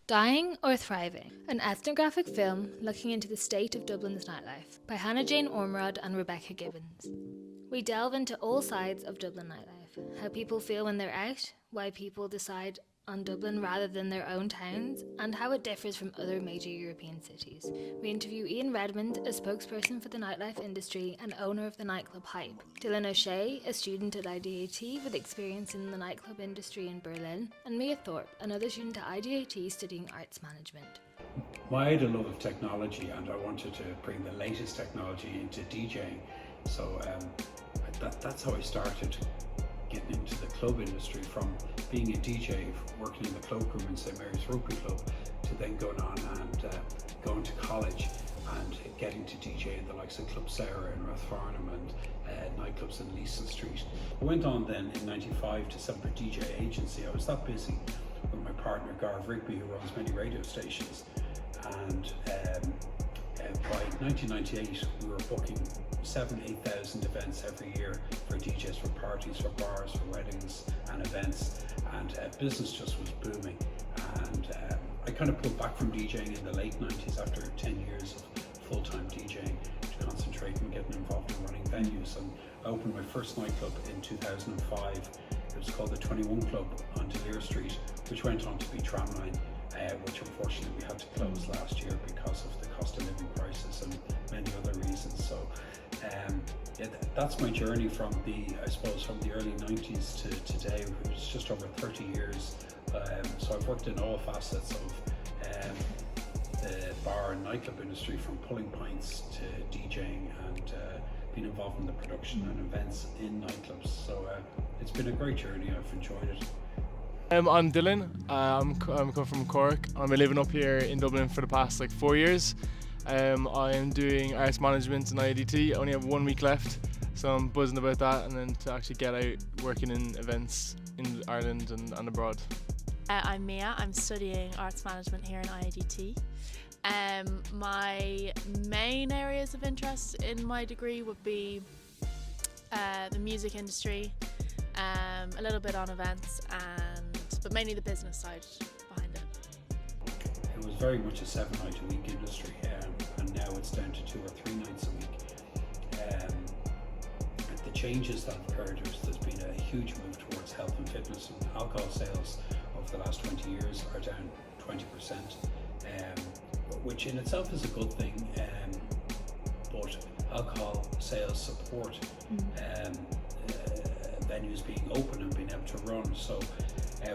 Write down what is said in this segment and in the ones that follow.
Dying or Thriving, an ethnographic film looking into the state of Dublin's nightlife by Hannah Jane Ormerod and Rebecca Gibbons. We delve into all sides of Dublin nightlife, how people feel when they're out, why people decide on Dublin rather than their own towns, and how it differs from other major European cities. We interview Ian Redmond, a spokesperson for the nightlife industry and owner of the nightclub Hype, Dylan O'Shea, a student at IDAT with experience in the nightclub industry in Berlin, and Mia Thorpe, another student at IDAT studying arts management. I had a love of technology and I wanted to bring the latest technology into DJing, so that's how I started getting into the club industry, from being a DJ, working in the cloakroom in St Mary's Rugby Club, to then going on and going to college and getting to DJ in the likes of Club Sarah in Rathfarnham and nightclubs in Leeson Street. I went on then in '95 to set up a DJ agency. I was that busy with my partner Garv Rigby, who runs many radio stations, and by 1998 we were booking 7,000-8,000 events every year for DJs, for parties, for bars, for weddings and events, and business just was booming. And I kind of pulled back from DJing in the late 90s after 10 years of full-time DJing to concentrate on getting involved in running venues, and I opened my first nightclub in 2005. It was called the 21 Club on Delir Street, which went on to be Tramline, which unfortunately we had to close last year because of the cost of living crisis and many other reasons. So that's my journey from the early 90s to today. It's just over 30 years. So I've worked in all facets of the bar and nightclub industry, from pulling pints to DJing and being involved in the production and events in nightclubs. So it's been a great journey. I've enjoyed it. I'm Dylan. I'm coming from Cork. I've been living up here in Dublin for the past 4 years. I am doing arts management in IADT. I only have 1 week left, so I'm buzzing about that, and then to actually get out working in events in Ireland and abroad. I'm Mia. I'm studying arts management here in IADT. My main areas of interest in my degree would be the music industry, a little bit on events, but mainly the business side behind it. It was very much a 7-night-a-week industry, and now it's down to 2 or 3 nights a week. The changes that have occurred, there's been a huge move towards health and fitness, and alcohol sales over the last 20 years are down 20%, which in itself is a good thing, but alcohol sales support venues being open and being able to run. So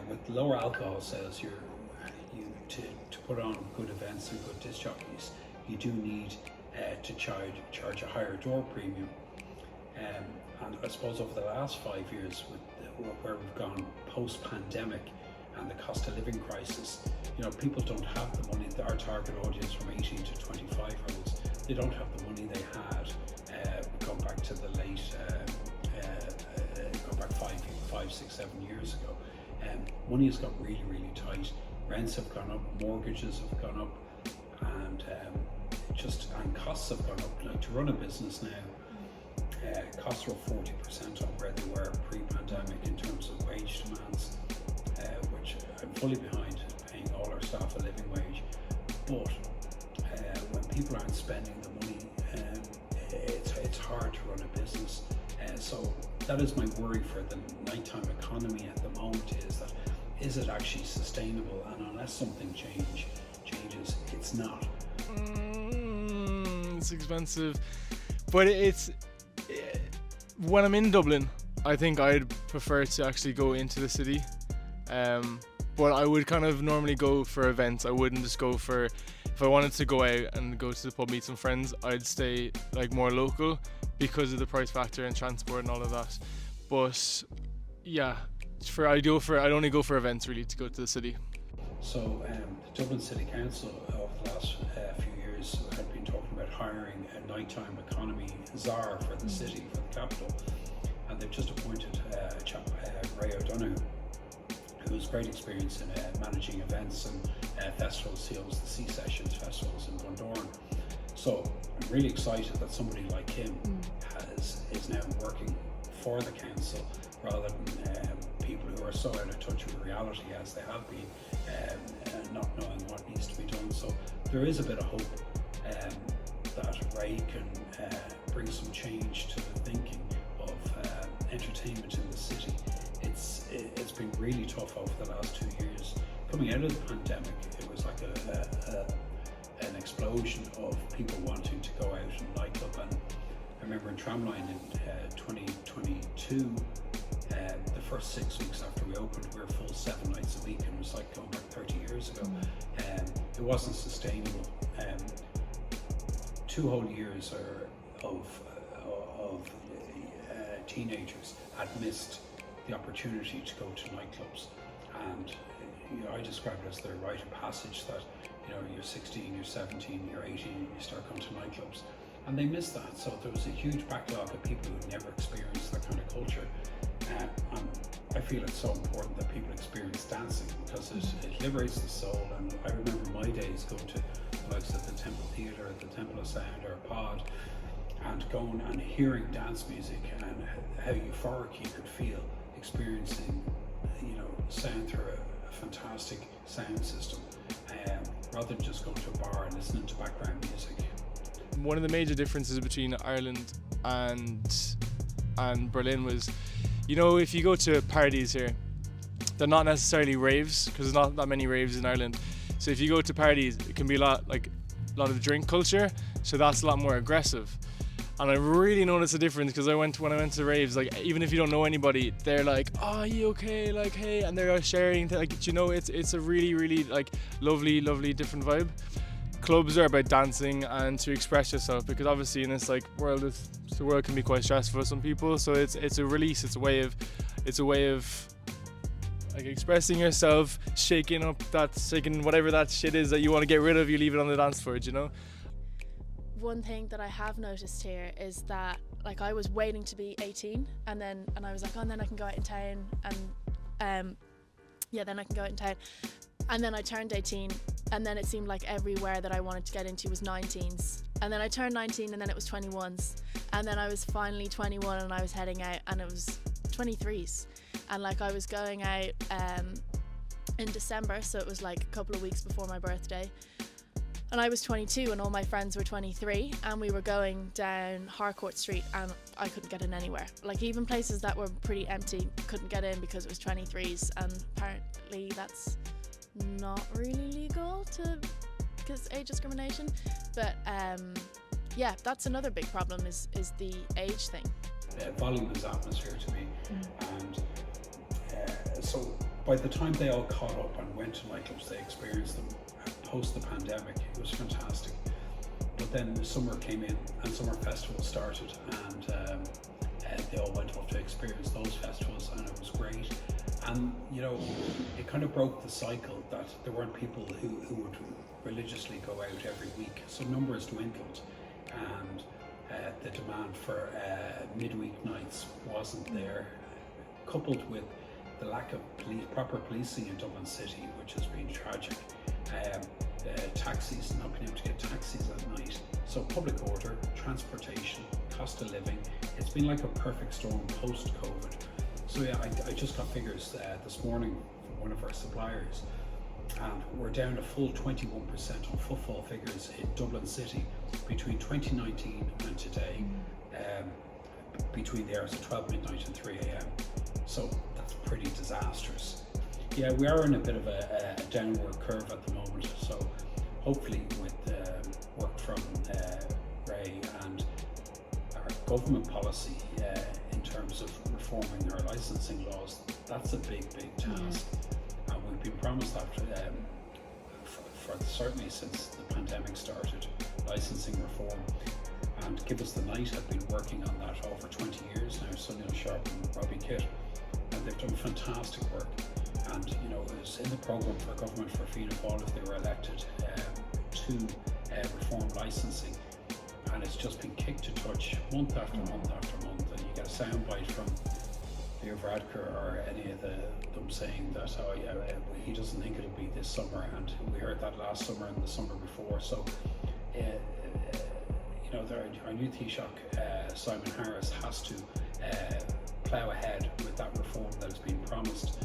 with lower alcohol sales, to put on good events and good disc jockeys, you do need to charge a higher door premium. And I suppose over the last 5 years, where we've gone post-pandemic and the cost of living crisis, people don't have the money. Our target audience from 18 to 25-year-olds, they don't have the money they had going back to the late, go back 5, 6, 7 years ago. Money has got really, really tight. Rents have gone up, mortgages have gone up, and costs have gone up. To run a business now, costs are 40% on where they were pre-pandemic in terms of wage demands, which I'm fully behind paying all our staff a living wage. But when people aren't spending the money, it's hard to run a business. So that is my worry for the nighttime economy at the moment, is it actually sustainable? And unless something changes, it's not. It's expensive, but when I'm in Dublin, I think I'd prefer to actually go into the city. But I would kind of normally go for events. I wouldn't just go for, if I wanted to go out and go to the pub, meet some friends, I'd stay more local because of the price factor and transport and all of that. But yeah, I'd only go for events really to go to the city. So the Dublin City Council over the last few years had been talking about hiring a nighttime economy czar for the city, for the capital, and they've just appointed a chap, Ray O'Donoghue, who has great experience in managing events and festivals. He owns the Sea Sessions festivals in Bundoran. So I'm really excited that somebody like him is now working for the council, rather than people who are so out of touch with reality as they have been, not knowing there is a bit of hope that Ray can bring some change to the thinking of entertainment in the city. It's been really tough over the last 2 years. Coming out of the pandemic, it was like an explosion of people wanting to go out and nightclub. And I remember in Tramline in 2022, the first 6 weeks after we opened, we were full 7 nights a week, and it was like going back 30 years ago. It wasn't sustainable. 2 whole years of teenagers had missed the opportunity to go to nightclubs, and I describe it as the rite of passage that you're 16, you're 17, you're 18, you start going to nightclubs, and they missed that. So there was a huge backlog of people who never experienced that kind of culture, and I feel it's so important that people experience dancing because it liberates the soul. And I remember my days going to the likes of the Temple Theatre, the Temple of Sound, or Pod, and going and hearing dance music and how euphoric you could feel experiencing sound through a fantastic sound system, rather than just going to a bar and listening to background music. One of the major differences between Ireland and Berlin was, if you go to parties here, they're not necessarily raves, because there's not that many raves in Ireland. So if you go to parties, it can be a lot of drink culture, so that's a lot more aggressive. And I really noticed a difference because when I went to raves, even if you don't know anybody, they're like, "Oh, are you okay?" Hey, and they're sharing. It's a really, really lovely different vibe. Clubs are about dancing and to express yourself, because obviously in this world, the world can be quite stressful for some people. So it's a release. It's a way of expressing yourself, shaking whatever that shit is that you want to get rid of. You leave it on the dance floor, One thing that I have noticed here is that I was waiting to be 18, and I was like, oh, and then I can go out in town, and then I can go out in town, and then I turned 18, and then it seemed like everywhere that I wanted to get into was 19s, and then I turned 19, and then it was 21s, and then I was finally 21, and I was heading out, and it was 23s, and I was going out in December, so it was a couple of weeks before my birthday. And I was 22 and all my friends were 23, and we were going down Harcourt Street, and I couldn't get in anywhere. Even places that were pretty empty, couldn't get in because it was 23s, and apparently that's not really legal because age discrimination. But that's another big problem is the age thing. Volume is atmosphere to me, and so by the time they all caught up and went to nightclubs, they experienced them. Post the pandemic, it was fantastic. But then the summer came in and summer festivals started, and they all went off to experience those festivals, and it was great. And it kind of broke the cycle that there weren't people who would religiously go out every week. So numbers dwindled, and the demand for midweek nights wasn't there, coupled with the lack of proper policing in Dublin City, which has been tragic. Taxis, not being able to get taxis at night. So public order, transportation, cost of living, it's been like a perfect storm post-COVID. So I just got figures this morning from one of our suppliers, and we're down a full 21% on footfall figures in Dublin City between 2019 and today, between the hours of 12 midnight and 3 a.m. So that's pretty disastrous. Yeah, we are in a bit of a downward curve at the moment, so hopefully with work from Ray and our government policy in terms of reforming our licensing laws, that's a big task. And we've been promised that for certainly since the pandemic started, licensing reform. And Give Us the Night have been working on that over 20 years now, Sunil Sharp and Robbie Kitt, and they've done fantastic work. And it was in the programme for government for Fianna Fáil if they were elected to reform licensing, and it's just been kicked to touch month after month after month. And you get a soundbite from Leo Varadkar or any of them saying that he doesn't think it'll be this summer, and we heard that last summer and the summer before. So our new Taoiseach Simon Harris has to plough ahead with that reform that has been promised.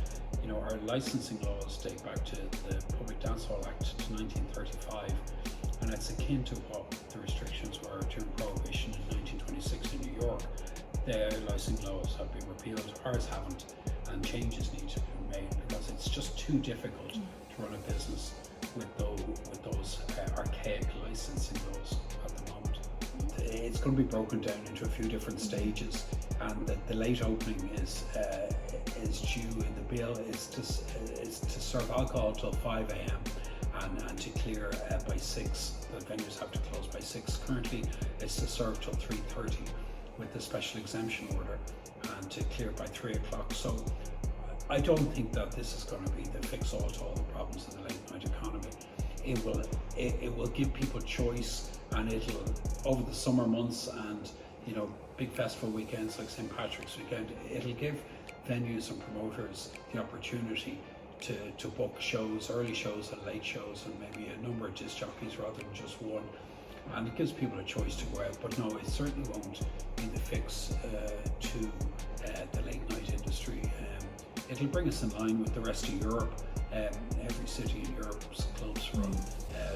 Our licensing laws date back to the Public Dancehall Act to 1935, and it's akin to what the restrictions were during Prohibition in 1926 in New York. The licensing laws have been repealed, ours haven't, and changes need to be made because it's just too difficult to run a business with those archaic licensing laws at the moment. It's going to be broken down into a few different stages, and the late opening is due in the bill is to serve alcohol till 5 a.m. and to clear by 6. The venues have to close by 6. Currently, it's to serve till 3:30 with the special exemption order, and to clear by 3 o'clock. So I don't think that this is going to be the fix-all to all the problems of the late night economy. It will give people choice, and it'll, over the summer months and big festival weekends like St. Patrick's weekend, it'll give venues and promoters the opportunity to book shows, early shows and late shows, and maybe a number of disc jockeys rather than just one. And it gives people a choice to go out, but no, it certainly won't be the fix to the late night industry. It'll bring us in line with the rest of Europe. Every city in Europe's clubs run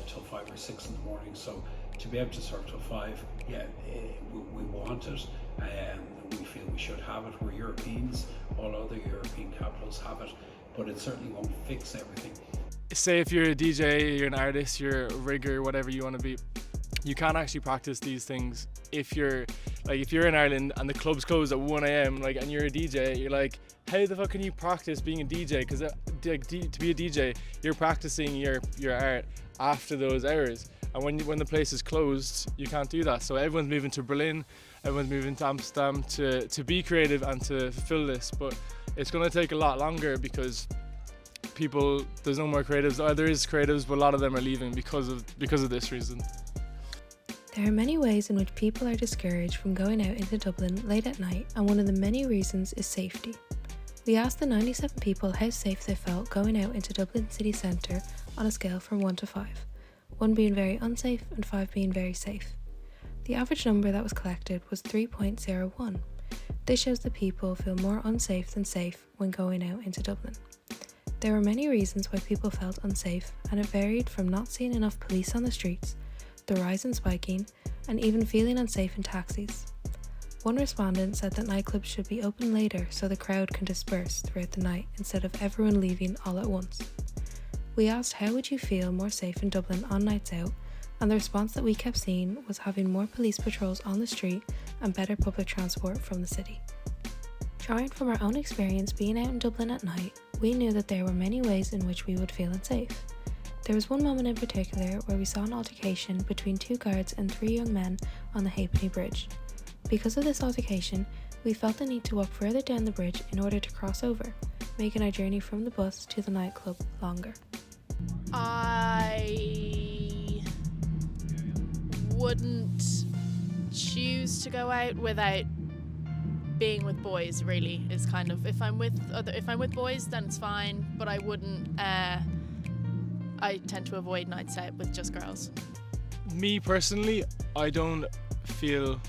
till 5 or 6 in the morning, so to be able to serve till 5, we want it. We feel we should have it. We're Europeans, all other European capitals have it, but it certainly won't fix everything. Say if you're a DJ, you're an artist, you're a rigger, whatever you want to be, you can't actually practice these things if you're in Ireland and the clubs close at 1 a.m. and you're a DJ. You're like, how the fuck can you practice being a DJ? Because to be a DJ, you're practicing your art after those hours, and when the place is closed, you can't do that. So everyone's moving to Berlin, everyone's moving to Amsterdam to be creative and to fulfill this, but it's going to take a lot longer because there's no more creatives. There is creatives, but a lot of them are leaving because of this reason. There are many ways in which people are discouraged from going out into Dublin late at night, and one of the many reasons is safety. We asked the 97 people how safe they felt going out into Dublin city centre on a scale from 1 to 5, 1 being very unsafe and 5 being very safe. The average number that was collected was 3.01. This shows that people feel more unsafe than safe when going out into Dublin. There were many reasons why people felt unsafe, and it varied from not seeing enough police on the streets, the rise in spiking, and even feeling unsafe in taxis. One respondent said that nightclubs should be open later so the crowd can disperse throughout the night instead of everyone leaving all at once. We asked how would you feel more safe in Dublin on nights out, and the response that we kept seeing was having more police patrols on the street and better public transport from the city. Drawing from our own experience being out in Dublin at night, we knew that there were many ways in which we would feel unsafe. There was one moment in particular where we saw an altercation between 2 guards and 3 young men on the Halfpenny Bridge. Because of this altercation, we felt the need to walk further down the bridge in order to cross over, making our journey from the bus to the nightclub longer. I wouldn't choose to go out without being with boys, really. Is kind of, if I'm with boys, then it's fine, but I wouldn't I tend to avoid nights out with just girls. Me personally, I don't feel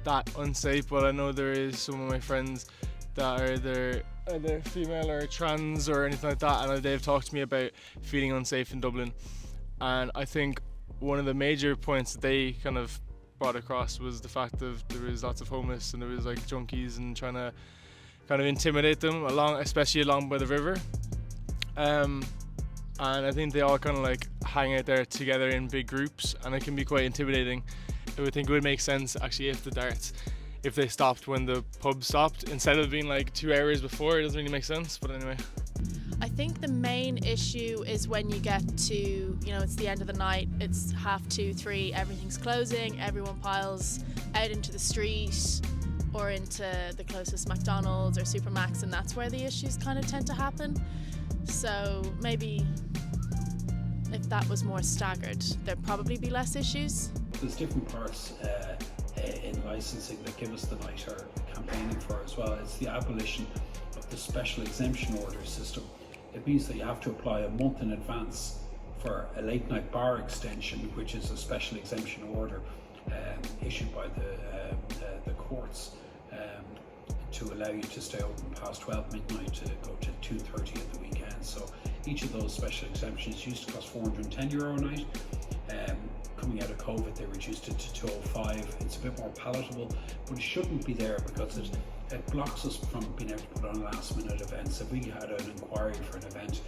that unsafe, but I know there is some of my friends that are either female or trans or anything like that, and they've talked to me about feeling unsafe in Dublin. And I think one of the major points that they kind of brought across was the fact that there was lots of homeless and there was junkies and trying to kind of intimidate them especially along by the river. And I think they all kind of hang out there together in big groups, and it can be quite intimidating. I would think it would make sense actually if they stopped when the pub stopped instead of being 2 hours before. It doesn't really make sense, but anyway. I think the main issue is when you get to, it's the end of the night, it's 2:30, 3, everything's closing, everyone piles out into the street or into the closest McDonald's or Supermax, and that's where the issues kind of tend to happen. So maybe if that was more staggered, there'd probably be less issues. There's different parts in licensing that Give Us the Night are campaigning for as well. It's the abolition of the special exemption order system. It means that you have to apply a month in advance for a late night bar extension, which is a special exemption order issued by the courts to allow you to stay open past 12 midnight to go to 2:30 at the weekend. So each of those special exemptions used to cost €410 a night. coming out of COVID, they reduced it to 205. It's a bit more palatable, but it shouldn't be there because it blocks us from being able to put on last minute events. If we had an inquiry for an event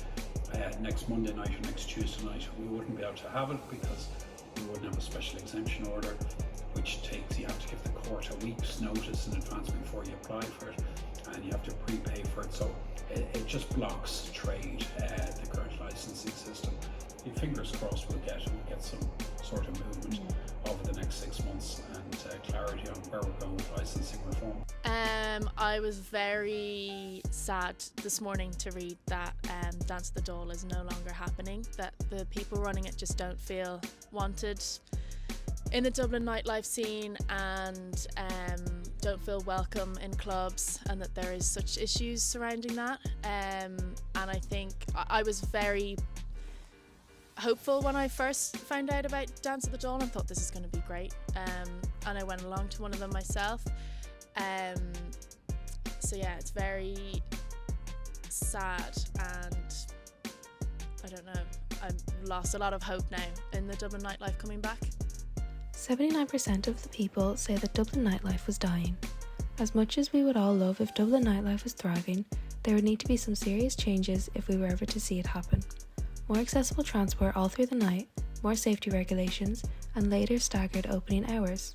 next Monday night or next Tuesday night, we wouldn't be able to have it because we wouldn't have a special exemption order, which takes, you have to give the court a week's notice in advance before you apply for it, and you have to prepay for it. So it just blocks trade, the current licensing system. Fingers crossed we'll get some sort of movement over the next 6 months and clarity on where we're going with licensing reform. I was very sad this morning to read that Dance the Dole is no longer happening, that the people running it just don't feel wanted in the Dublin nightlife scene and don't feel welcome in clubs, and that there is such issues surrounding that. And I think I was very hopeful when I first found out about Dance at the Dawn and thought this is going to be great, and I went along to one of them myself. So yeah, it's very sad, and I don't know, I've lost a lot of hope now in the Dublin nightlife coming back. 79% of the people say that Dublin nightlife was dying. As much as we would all love if Dublin nightlife was thriving, there would need to be some serious changes if we were ever to see it happen. More accessible transport all through the night, more safety regulations, and later staggered opening hours.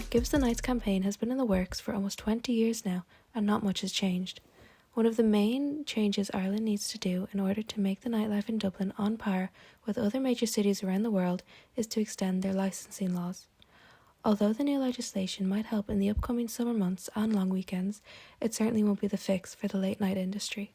Give Us the Nights campaign has been in the works for almost 20 years now, and not much has changed. One of the main changes Ireland needs to do in order to make the nightlife in Dublin on par with other major cities around the world is to extend their licensing laws. Although the new legislation might help in the upcoming summer months and long weekends, it certainly won't be the fix for the late night industry.